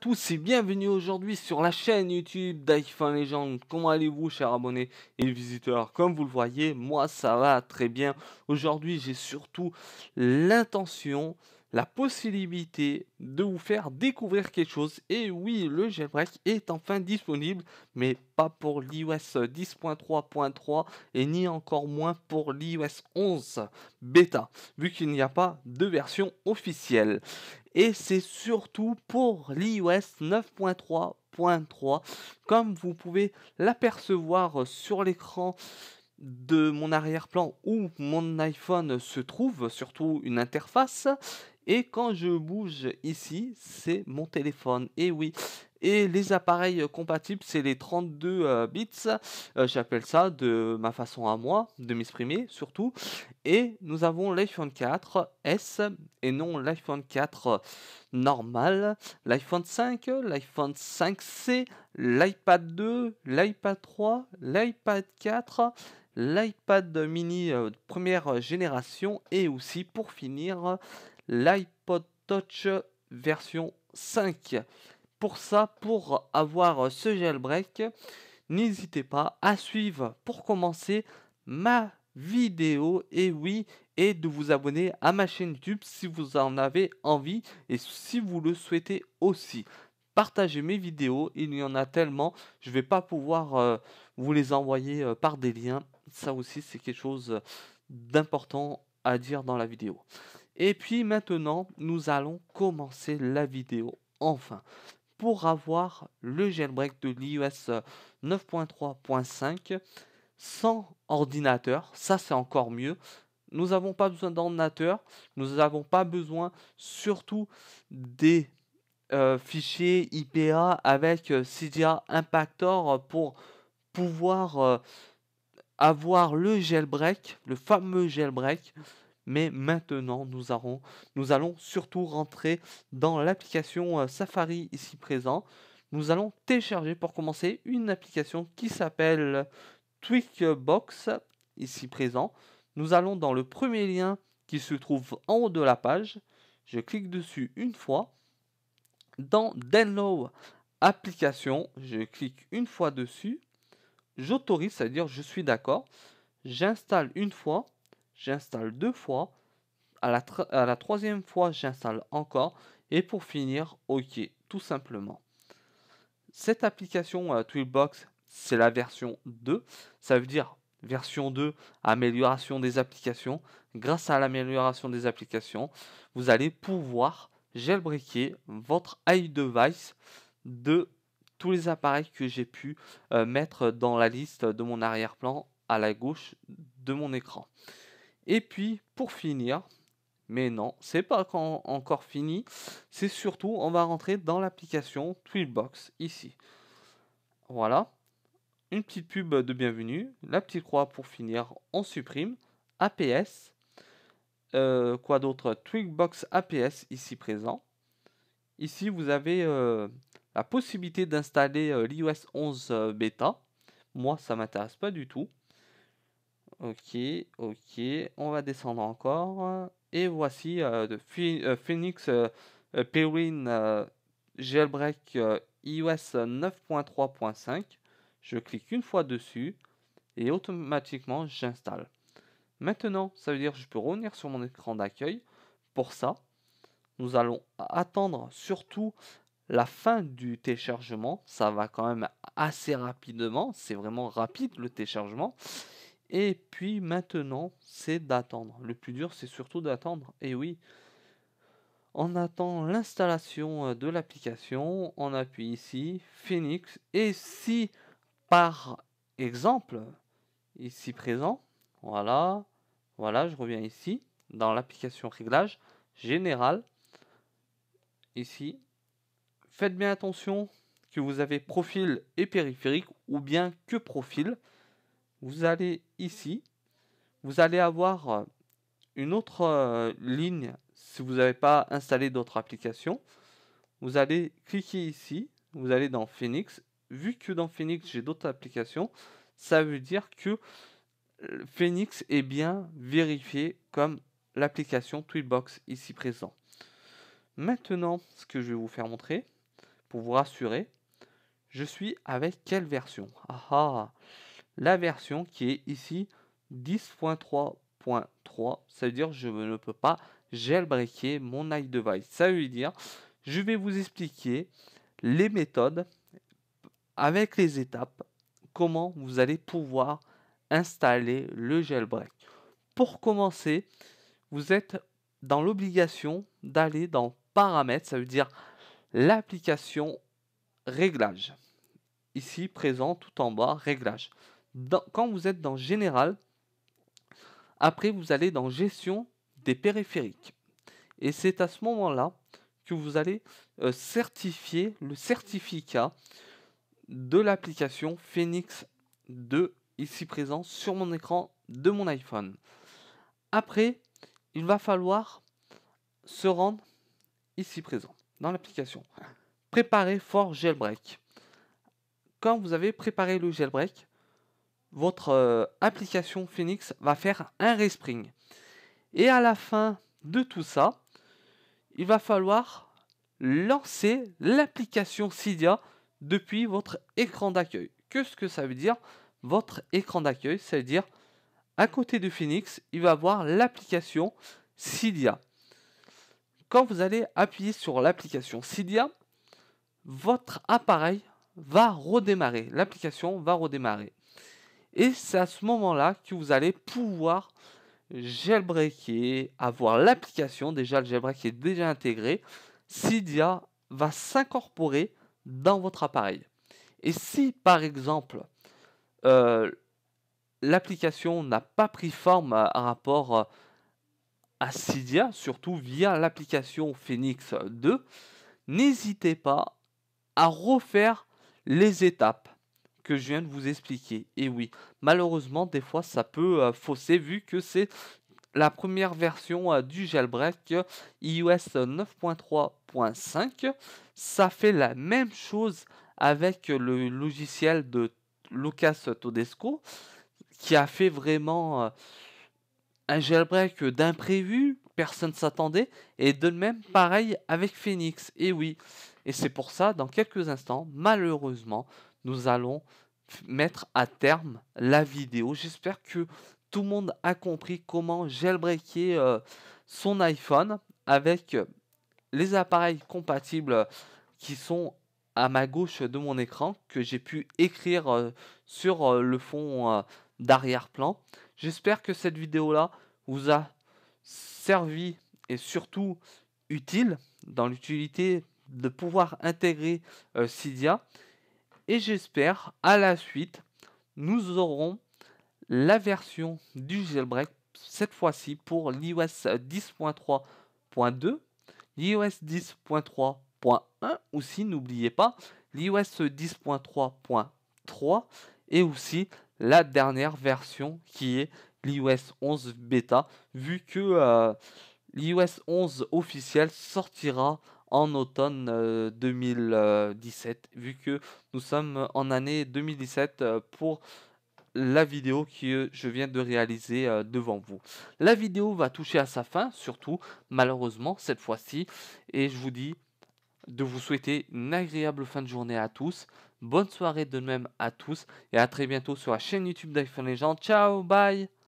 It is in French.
tous et bienvenue aujourd'hui sur la chaîne YouTube d'iPhone Legend. Comment allez-vous, chers abonnés et visiteurs? Comme vous le voyez, moi ça va très bien. Aujourd'hui, j'ai surtout l'intention, la possibilité de vous faire découvrir quelque chose. Et oui, le jailbreak est enfin disponible, mais pas pour l'iOS 10.3.3 et ni encore moins pour l'iOS 11 bêta, vu qu'il n'y a pas de version officielle. Et c'est surtout pour l'iOS 9.3.3, comme vous pouvez l'apercevoir sur l'écran de mon arrière-plan où mon iPhone se trouve, surtout une interface. Et quand je bouge ici, c'est mon téléphone. Et oui. Et les appareils compatibles, c'est les 32 bits. J'appelle ça de ma façon à moi de m'exprimer, surtout. Et nous avons l'iPhone 4S et non l'iPhone 4 normal, l'iPhone 5, l'iPhone 5C, l'iPad 2, l'iPad 3, l'iPad 4, l'iPad mini première génération et aussi pour finir l'iPod Touch version 5. Pour ça, pour avoir ce jailbreak, n'hésitez pas à suivre pour commencer ma vidéo et oui, et de vous abonner à ma chaîne YouTube si vous en avez envie et si vous le souhaitez aussi. Partagez mes vidéos, il y en a tellement, je ne vais pas pouvoir vous les envoyer par des liens. Ça aussi, c'est quelque chose d'important à dire dans la vidéo. Et puis maintenant, nous allons commencer la vidéo. Enfin, pour avoir le jailbreak de l'iOS 9.3.5 sans ordinateur, ça c'est encore mieux. Nous n'avons pas besoin d'ordinateur, nous n'avons pas besoin surtout des fichiers IPA avec Cydia Impactor pour pouvoir avoir le jailbreak, le fameux jailbreak. Mais maintenant, nous allons surtout rentrer dans l'application Safari ici présent. Nous allons télécharger pour commencer une application qui s'appelle Tweakbox ici présent. Nous allons dans le premier lien qui se trouve en haut de la page. Je clique dessus une fois. Dans Download application, je clique une fois dessus. J'autorise, c'est-à-dire je suis d'accord. J'installe une fois, j'installe deux fois. À la troisième fois, j'installe encore. Et pour finir, OK, tout simplement. Cette application Toolbox, c'est la version 2. Ça veut dire version 2, amélioration des applications. Grâce à l'amélioration des applications, vous allez pouvoir jailbreaker votre iDevice de tous les appareils que j'ai pu mettre dans la liste de mon arrière-plan à la gauche de mon écran. Et puis, pour finir, mais non, c'est pas encore fini. C'est surtout, on va rentrer dans l'application Twilbox ici. Voilà, une petite pub de bienvenue, la petite croix pour finir, on supprime. APS, quoi d'autre? Twilbox APS ici présent. Ici, vous avez la possibilité d'installer l'iOS 11 bêta. Moi, ça m'intéresse pas du tout. Ok, ok, on va descendre encore. Et voici de Phoenix Pewin Jailbreak iOS 9.3.5. Je clique une fois dessus et automatiquement j'installe. Maintenant, ça veut dire que je peux revenir sur mon écran d'accueil. Pour ça, nous allons attendre surtout la fin du téléchargement. Ça va quand même assez rapidement. C'est vraiment rapide le téléchargement. Et puis maintenant, c'est d'attendre. Le plus dur, c'est surtout d'attendre. Et oui, on attend l'installation de l'application. On appuie ici, Phoenix. Et si, par exemple, ici présent, voilà, voilà, je reviens ici, dans l'application réglage général, ici, faites bien attention que vous avez profil et périphérique ou bien que profil. Vous allez ici, vous allez avoir une autre ligne si vous n'avez pas installé d'autres applications. Vous allez cliquer ici, vous allez dans Phoenix. Vu que dans Phoenix j'ai d'autres applications, ça veut dire que Phoenix est bien vérifié comme l'application Tweetbox ici présent. Maintenant, ce que je vais vous faire montrer, pour vous rassurer, je suis avec quelle version? Ah ah, la version qui est ici 10.3.3, ça veut dire que je ne peux pas jailbreaker mon iDevice. Ça veut dire, je vais vous expliquer les méthodes avec les étapes, comment vous allez pouvoir installer le jailbreak. Pour commencer, vous êtes dans l'obligation d'aller dans paramètres, ça veut dire l'application réglage. Ici présent tout en bas, réglage. Quand vous êtes dans général, après vous allez dans gestion des périphériques. Et c'est à ce moment-là que vous allez certifier le certificat de l'application Phoenix 2 ici présent sur mon écran de mon iPhone. Après, il va falloir se rendre ici présent dans l'application. Préparer for jailbreak. Quand vous avez préparé le jailbreak, votre application Phoenix va faire un respring. Et à la fin de tout ça, il va falloir lancer l'application Cydia depuis votre écran d'accueil. Qu'est-ce que ça veut dire? Votre écran d'accueil, ça veut dire à côté de Phoenix, il va avoir l'application Cydia. Quand vous allez appuyer sur l'application Cydia, votre appareil va redémarrer. L'application va redémarrer. Et c'est à ce moment-là que vous allez pouvoir jailbreaker, avoir l'application. Déjà, le jailbreak est déjà intégré. Cydia va s'incorporer dans votre appareil. Et si, par exemple, l'application n'a pas pris forme à rapport à Cydia, surtout via l'application Phoenix 2, n'hésitez pas à refaire les étapes que je viens de vous expliquer. Et oui, malheureusement, des fois, ça peut fausser vu que c'est la première version du jailbreak iOS 9.3.5. Ça fait la même chose avec le logiciel de Lucas Todesco qui a fait vraiment un jailbreak d'imprévu, personne ne s'attendait, et de même pareil avec Phoenix. Et oui, et c'est pour ça, dans quelques instants, malheureusement, nous allons mettre à terme la vidéo. J'espère que tout le monde a compris comment jailbreaker son iPhone avec les appareils compatibles qui sont à ma gauche de mon écran, que j'ai pu écrire sur le fond d'arrière-plan. J'espère que cette vidéo-là vous a servi et surtout utile dans l'utilité de pouvoir intégrer Cydia. Et j'espère à la suite, nous aurons la version du jailbreak, cette fois-ci pour l'iOS 10.3.2, l'iOS 10.3.1 aussi, n'oubliez pas, l'iOS 10.3.3 et aussi la dernière version qui est l'iOS 11 bêta, vu que l'iOS 11 officiel sortira en automne 2017, vu que nous sommes en année 2017 pour la vidéo que je viens de réaliser devant vous. La vidéo va toucher à sa fin, surtout malheureusement cette fois-ci, et je vous dis de vous souhaiter une agréable fin de journée à tous, bonne soirée de même à tous, et à très bientôt sur la chaîne YouTube d'iPhone Legends. Ciao, bye!